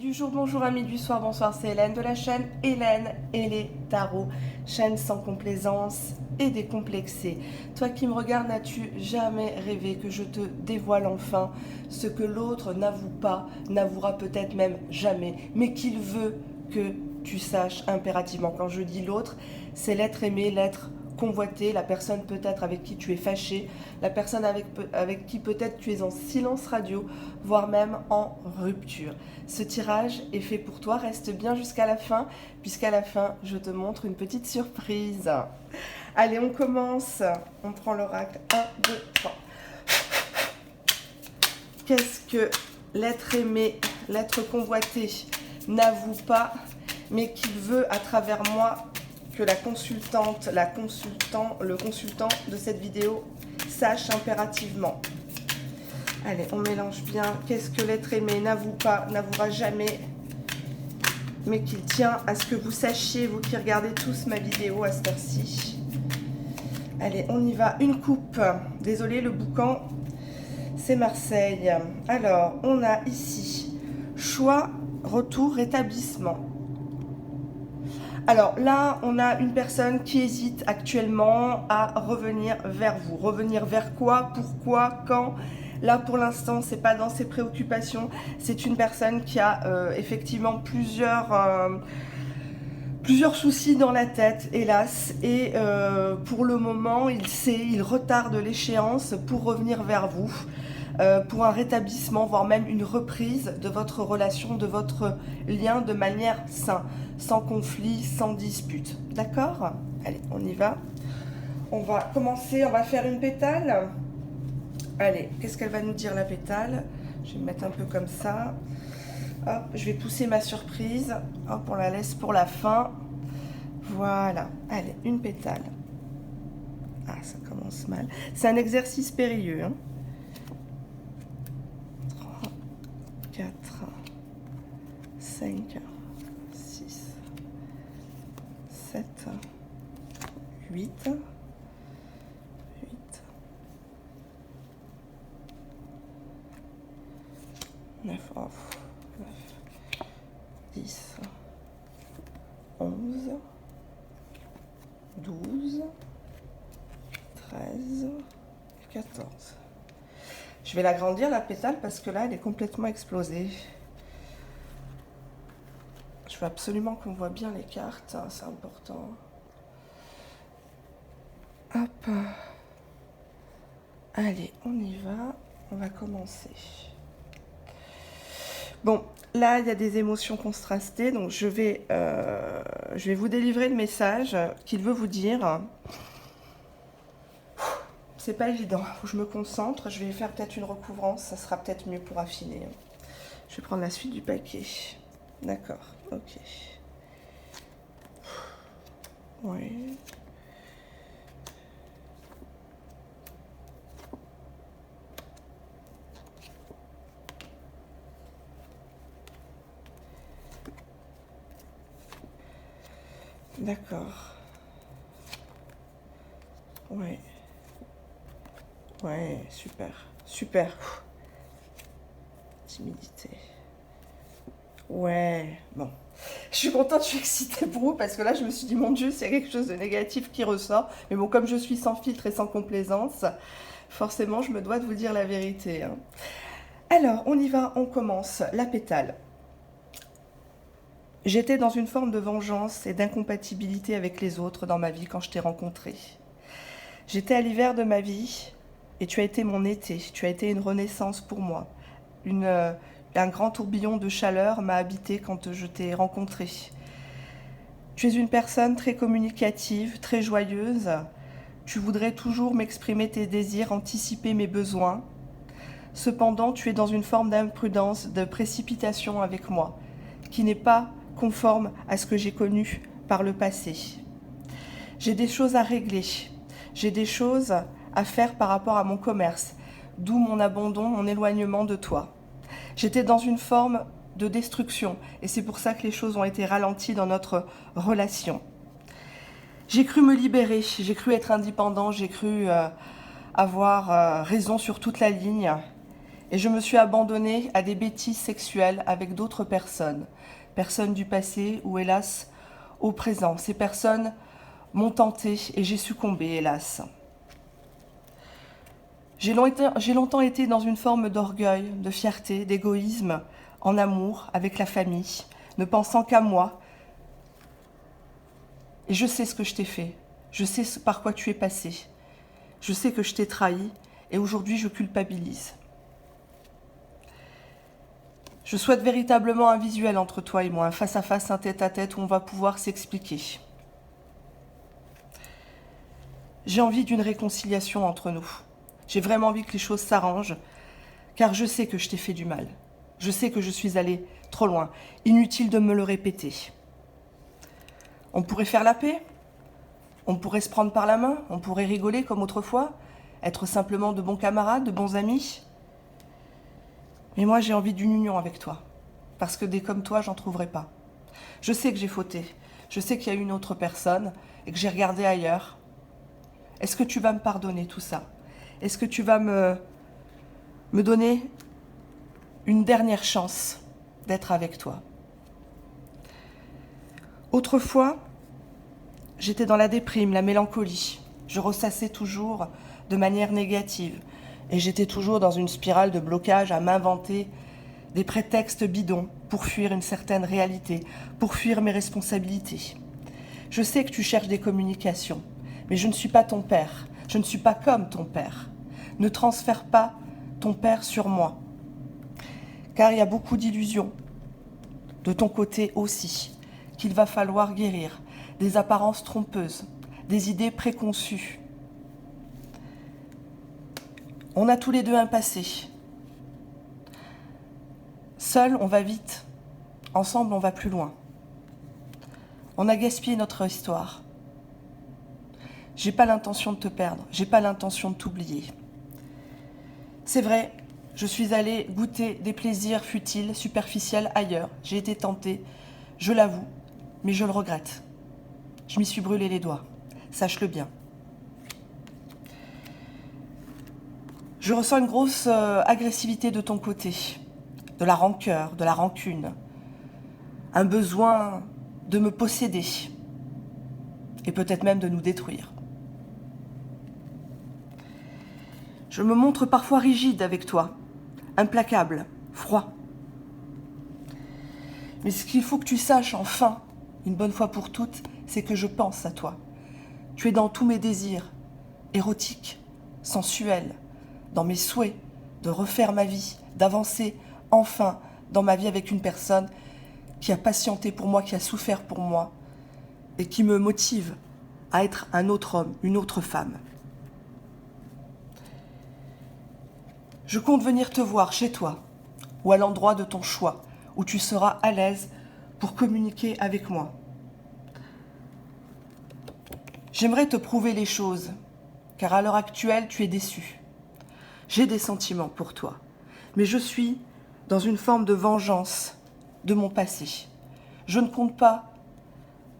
du jour, bonjour amis du soir, bonsoir, c'est Hélène de la chaîne Hélène et les tarots, chaîne sans complaisance et décomplexée. Toi qui me regardes, n'as-tu jamais rêvé que je te dévoile enfin ce que l'autre n'avoue pas, n'avouera peut-être même jamais, mais qu'il veut que tu saches impérativement. Quand je dis l'autre, c'est l'être aimé, l'être convoité, la personne peut-être avec qui tu es fâché, la personne avec qui peut-être tu es en silence radio, voire même en rupture. Ce tirage est fait pour toi, reste bien jusqu'à la fin, puisqu'à la fin, je te montre une petite surprise. Allez, on commence. On prend l'oracle. 1, 2, 3. Qu'est-ce que l'être aimé, l'être convoité n'avoue pas, mais qu'il veut à travers moi que la consultante, le consultant de cette vidéo sache impérativement. Allez, on mélange bien. Qu'est-ce que l'être aimé n'avoue pas, n'avouera jamais, mais qu'il tient à ce que vous sachiez, vous qui regardez tous ma vidéo à cette heure-ci. Allez, on y va. Une coupe. Désolé, le boucan, c'est Marseille. Alors, on a ici choix, retour, rétablissement. Alors là, on a une personne qui hésite actuellement à revenir vers vous. Revenir vers quoi? Pourquoi? Quand? Là, pour l'instant, c'est pas dans ses préoccupations. C'est une personne qui a effectivement plusieurs soucis dans la tête, hélas. Et pour le moment, il retarde l'échéance pour revenir vers vous. Pour un rétablissement, voire même une reprise de votre relation, de votre lien de manière saine, sans conflit, sans dispute. D'accord? Allez, on y va. On va commencer, on va faire une pétale. Allez, qu'est-ce qu'elle va nous dire la pétale? Je vais me mettre un peu comme ça. Hop, je vais pousser ma surprise. Hop, on la laisse pour la fin. Voilà. Allez, une pétale. Ah, ça commence mal. C'est un exercice périlleux, hein. 4, 5, 6, 7, 8, 9, 10, 11, 12, 13, 14. Je vais l'agrandir la pétale parce que là, elle est complètement explosée. Je veux absolument qu'on voit bien les cartes, hein, c'est important. Hop. Allez, on y va. On va commencer. Bon, là, il y a des émotions contrastées, donc je vais vous délivrer le message qu'il veut vous dire. C'est pas évident, faut que je me concentre, je vais faire peut-être une recouvrance, ça sera peut-être mieux pour affiner. Je vais prendre la suite du paquet. D'accord, ok. Oui. D'accord. Ouais. Ouais, super. Super. Timidité. Ouais, bon. Je suis contente, je suis excitée pour vous parce que là, je me suis dit, mon Dieu, c'est quelque chose de négatif qui ressort. Mais bon, comme je suis sans filtre et sans complaisance, forcément, je me dois de vous dire la vérité, hein. Alors, on y va, on commence. La pétale. J'étais dans une forme de vengeance et d'incompatibilité avec les autres dans ma vie quand je t'ai rencontré. J'étais à l'hiver de ma vie et tu as été mon été. Tu as été une renaissance pour moi. Un grand tourbillon de chaleur m'a habité quand je t'ai rencontré. Tu es une personne très communicative, très joyeuse. Tu voudrais toujours m'exprimer tes désirs, anticiper mes besoins. Cependant, tu es dans une forme d'imprudence, de précipitation avec moi, qui n'est pas conforme à ce que j'ai connu par le passé. J'ai des choses à régler. J'ai des choses à faire par rapport à mon commerce, d'où mon abandon, mon éloignement de toi. J'étais dans une forme de destruction et c'est pour ça que les choses ont été ralenties dans notre relation. J'ai cru me libérer, j'ai cru être indépendant, j'ai cru avoir raison sur toute la ligne Et je me suis abandonnée à des bêtises sexuelles avec d'autres personnes. Personnes du passé ou hélas au présent. Ces personnes m'ont tenté et j'ai succombé, hélas. J'ai longtemps été dans une forme d'orgueil, de fierté, d'égoïsme, en amour, avec la famille, ne pensant qu'à moi. Et je sais ce que je t'ai fait, je sais par quoi tu es passé, je sais que je t'ai trahi et aujourd'hui je culpabilise. Je souhaite véritablement un visuel entre toi et moi, un face-à-face, un tête-à-tête où on va pouvoir s'expliquer. J'ai envie d'une réconciliation entre nous. J'ai vraiment envie que les choses s'arrangent, car je sais que je t'ai fait du mal. Je sais que je suis allée trop loin. Inutile de me le répéter. On pourrait faire la paix, on pourrait se prendre par la main, on pourrait rigoler comme autrefois, être simplement de bons camarades, de bons amis. Mais moi, j'ai envie d'une union avec toi, parce que des comme toi, j'en trouverai pas. Je sais que j'ai fauté, je sais qu'il y a une autre personne et que j'ai regardé ailleurs. Est-ce que tu vas me pardonner tout ça? Est-ce que tu vas me donner une dernière chance d'être avec toi? Autrefois, j'étais dans la déprime, la mélancolie. Je ressassais toujours de manière négative. Et j'étais toujours dans une spirale de blocage à m'inventer des prétextes bidons pour fuir une certaine réalité, pour fuir mes responsabilités. Je sais que tu cherches des communications, mais je ne suis pas ton père. Je ne suis pas comme ton père. Ne transfère pas ton père sur moi. Car il y a beaucoup d'illusions, de ton côté aussi, qu'il va falloir guérir. Des apparences trompeuses, des idées préconçues. On a tous les deux un passé. Seul, on va vite. Ensemble, on va plus loin. On a gaspillé notre histoire. J'ai pas l'intention de te perdre. J'ai pas l'intention de t'oublier. C'est vrai, je suis allée goûter des plaisirs futiles, superficiels ailleurs. J'ai été tentée, je l'avoue, mais je le regrette. Je m'y suis brûlé les doigts. Sache-le bien. Je ressens une grosse agressivité de ton côté, de la rancœur, de la rancune, un besoin de me posséder et peut-être même de nous détruire. Je me montre parfois rigide avec toi, implacable, froid. Mais ce qu'il faut que tu saches enfin, une bonne fois pour toutes, c'est que je pense à toi. Tu es dans tous mes désirs, érotiques, sensuels, dans mes souhaits de refaire ma vie, d'avancer enfin dans ma vie avec une personne qui a patienté pour moi, qui a souffert pour moi et qui me motive à être un autre homme, une autre femme. Je compte venir te voir chez toi ou à l'endroit de ton choix où tu seras à l'aise pour communiquer avec moi. J'aimerais te prouver les choses, car à l'heure actuelle, tu es déçu. J'ai des sentiments pour toi, mais je suis dans une forme de vengeance de mon passé. Je ne compte pas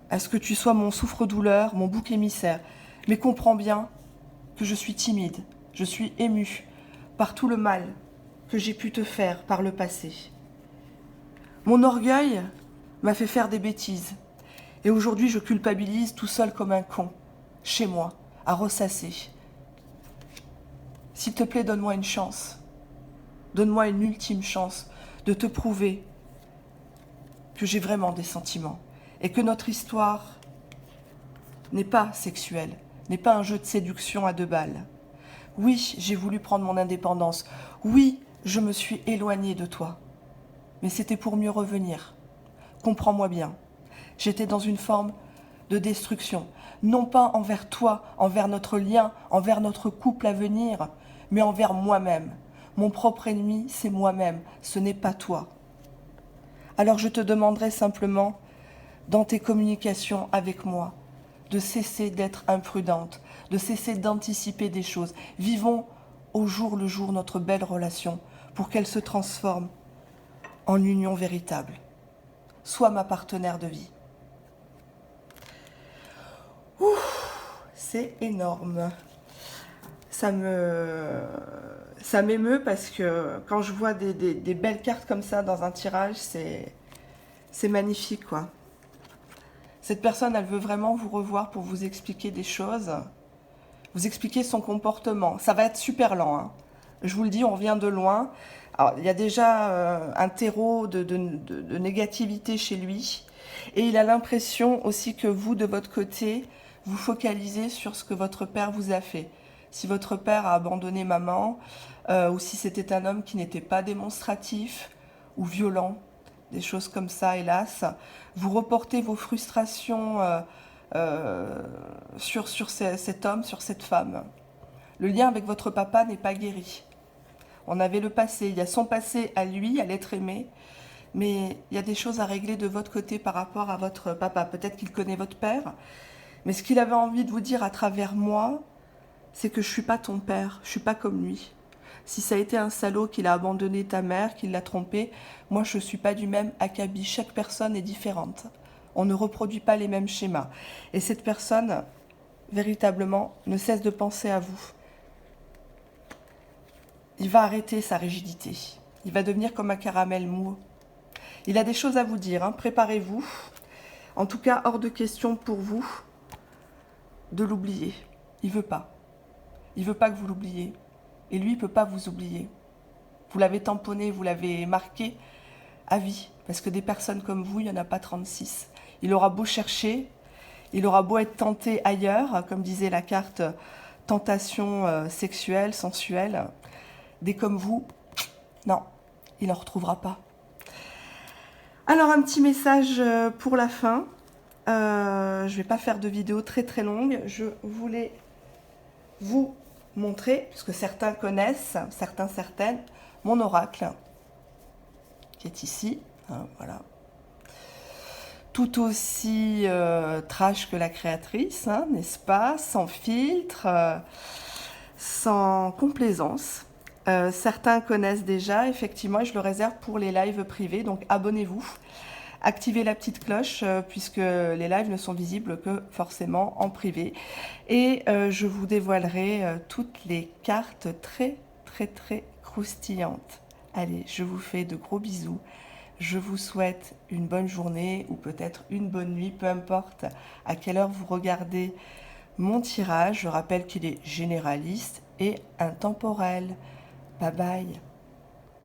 à ce que tu sois mon souffre-douleur, mon bouc émissaire, mais comprends bien que je suis timide, je suis émue par tout le mal que j'ai pu te faire par le passé. Mon orgueil m'a fait faire des bêtises, et aujourd'hui je culpabilise tout seul comme un con, chez moi, à ressasser. S'il te plaît, donne-moi une chance. Donne-moi une ultime chance de te prouver que j'ai vraiment des sentiments et que notre histoire n'est pas sexuelle, n'est pas un jeu de séduction à 2 balles. Oui, j'ai voulu prendre mon indépendance. Oui, je me suis éloignée de toi. Mais c'était pour mieux revenir. Comprends-moi bien. J'étais dans une forme de destruction, non pas envers toi, envers notre lien, envers notre couple à venir, mais envers moi-même. Mon propre ennemi, c'est moi-même, ce n'est pas toi. Alors je te demanderai simplement, dans tes communications avec moi, de cesser d'être imprudente, de cesser d'anticiper des choses. Vivons au jour le jour notre belle relation pour qu'elle se transforme en union véritable. Sois ma partenaire de vie. Ouh, c'est énorme. ça m'émeut parce que quand je vois des belles cartes comme ça dans un tirage, c'est magnifique, quoi. Cette personne, elle veut vraiment vous revoir pour vous expliquer des choses, vous expliquer son comportement. Ça va être super lent, hein. Je vous le dis, on vient de loin. Alors, il y a déjà un terreau de négativité chez lui. Et il a l'impression aussi que vous, de votre côté, vous focalisez sur ce que votre père vous a fait. Si votre père a abandonné maman, ou si c'était un homme qui n'était pas démonstratif ou violent, des choses comme ça, hélas, vous reportez vos frustrations sur cet homme, sur cette femme. Le lien avec votre papa n'est pas guéri. On avait le passé, il y a son passé à lui, à l'être aimé, mais il y a des choses à régler de votre côté par rapport à votre papa. Peut-être qu'il connaît votre père, mais ce qu'il avait envie de vous dire à travers moi, c'est que je ne suis pas ton père, je ne suis pas comme lui. Si ça a été un salaud qu'il a abandonné ta mère, qu'il l'a trompé, moi je ne suis pas du même acabit. Chaque personne est différente. On ne reproduit pas les mêmes schémas. Et cette personne, véritablement, ne cesse de penser à vous. Il va arrêter sa rigidité. Il va devenir comme un caramel mou. Il a des choses à vous dire, hein. Préparez-vous. En tout cas, hors de question pour vous de l'oublier. Il veut pas. Il veut pas que vous l'oubliez. Et lui, il peut pas vous oublier. Vous l'avez tamponné, vous l'avez marqué à vie. Parce que des personnes comme vous, il n'y en a pas 36. Il aura beau chercher, il aura beau être tenté ailleurs, comme disait la carte tentation sexuelle, sensuelle. Des comme vous, non, il n'en retrouvera pas. Alors, un petit message pour la fin. Je ne vais pas faire de vidéo très très longue. Je voulais vous montrer, puisque certains connaissent, certaines, mon oracle, qui est ici. Hein, voilà. Tout aussi trash que la créatrice, hein, n'est-ce pas? Sans filtre, sans complaisance. Certains connaissent déjà, effectivement, et je le réserve pour les lives privés, donc abonnez-vous. Activez la petite cloche puisque les lives ne sont visibles que forcément en privé. Et je vous dévoilerai toutes les cartes très croustillantes. Allez, je vous fais de gros bisous. Je vous souhaite une bonne journée ou peut-être une bonne nuit, peu importe à quelle heure vous regardez mon tirage. Je rappelle qu'il est généraliste et intemporel. Bye bye.